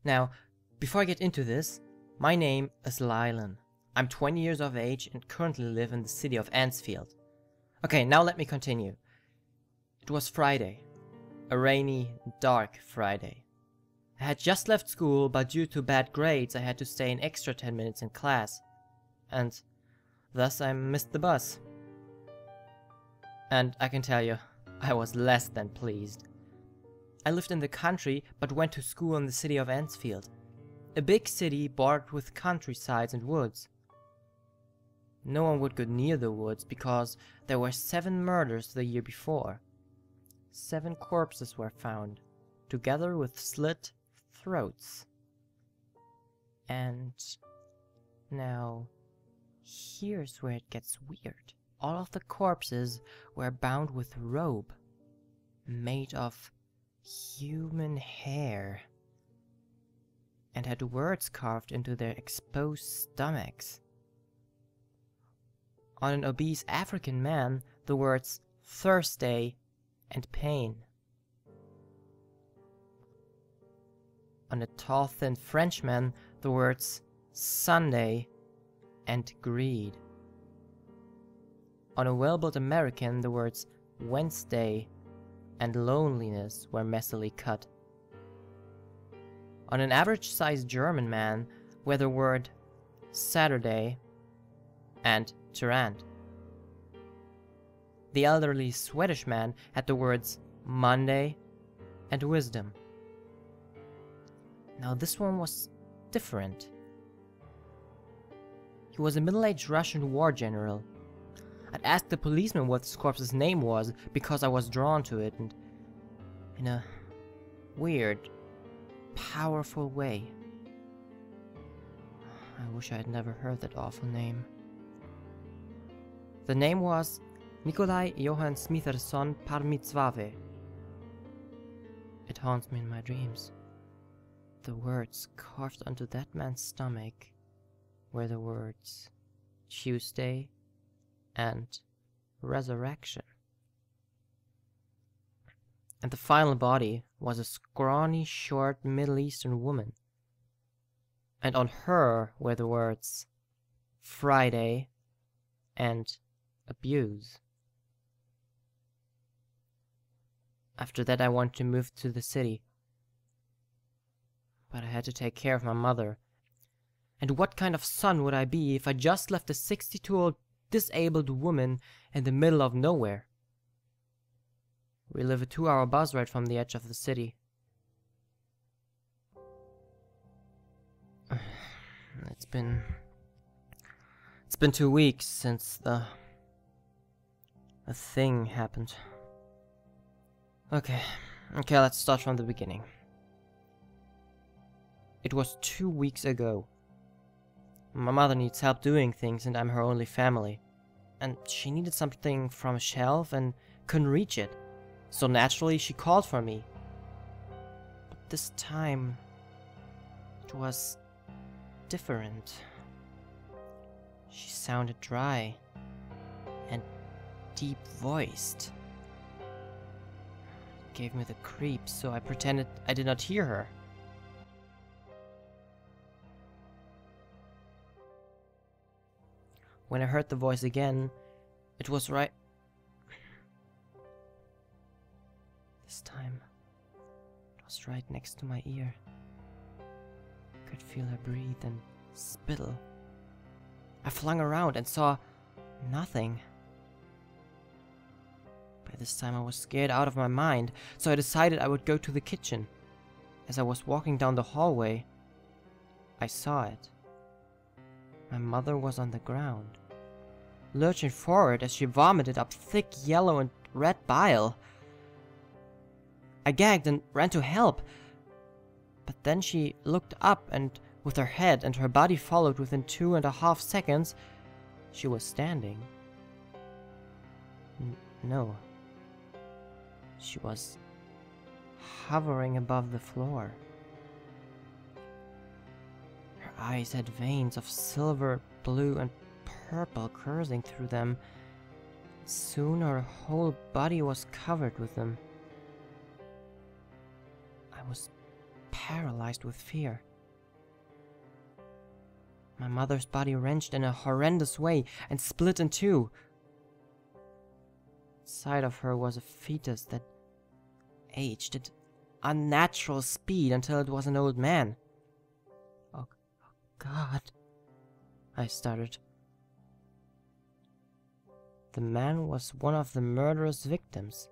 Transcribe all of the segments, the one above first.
Now, before I get into this, my name is Lylan. I'm 20 years of age and currently live in the city of Ansfield. Okay, now let me continue. It was Friday. A rainy, dark Friday. I had just left school, but due to bad grades I had to stay an extra 10 minutes in class. And thus I missed the bus. And I can tell you, I was less than pleased. I lived in the country, but went to school in the city of Ansfield. A big city bordered with countrysides and woods. No one would go near the woods because there were 7 murders the year before. 7 corpses were found, together with slit throats. And now, here's where it gets weird. All of the corpses were bound with rope, made of human hair, and had words carved into their exposed stomachs. On an obese African man, the words Thursday and pain. On a tall, thin Frenchman, the words Sunday and greed. On a well-built American, the words Wednesday and loneliness were messily cut. On an average-sized German man were the word Saturday and Tyrant. The elderly Swedish man had the words Monday and wisdom. Now this one was different. He was a middle-aged Russian war general. I'd asked the policeman what this corpse's name was because I was drawn to it, and in a weird, powerful way. I wish I had never heard that awful name. The name was Nikolai Johann Smithersson Parmitsvave. It haunts me in my dreams. The words carved onto that man's stomach were the words Tuesday and resurrection. And the final body was a scrawny, short Middle Eastern woman. And on her were the words Friday and abuse. After that I wanted to move to the city. But I had to take care of my mother. And what kind of son would I be if I just left a 62-year-old disabled woman in the middle of nowhere? We live a 2-hour bus ride from the edge of the city. It's been 2 weeks since the thing happened. Okay, let's start from the beginning. It was 2 weeks ago. My mother needs help doing things and I'm her only family. And she needed something from a shelf and couldn't reach it. So naturally she called for me. But this time it was different. She sounded dry and deep-voiced. It gave me the creeps, so I pretended I did not hear her. When I heard the voice again, it was right. This time, it was right next to my ear. I could feel her breathe and spittle. I flung around and saw nothing. By this time I was scared out of my mind, so I decided I would go to the kitchen. As I was walking down the hallway, I saw it. My mother was on the ground, lurching forward as she vomited up thick yellow and red bile. I gagged and ran to help, but then she looked up and with her head and her body followed within 2.5 seconds, she was standing. No. She was hovering above the floor. Her eyes had veins of silver, blue, and purple coursing through them. Soon her whole body was covered with them. I was paralyzed with fear. My mother's body wrenched in a horrendous way and split in two. Inside of her was a fetus that aged at unnatural speed until it was an old man. Oh God, I stuttered. The man was one of the murderous victims.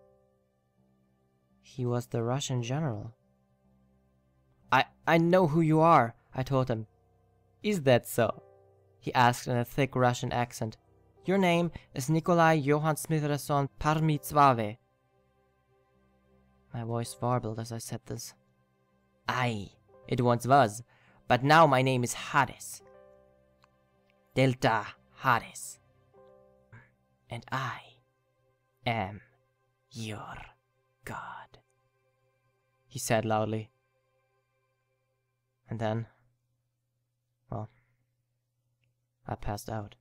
He was the Russian general. I know who you are, I told him. Is that so? He asked in a thick Russian accent. Your name is Nikolai Johann Smithrason Parmitsvave. My voice warbled as I said this. Aye, it once was, but now my name is Hades. Delta Hades. And I am your God, he said loudly. And then, well, I passed out.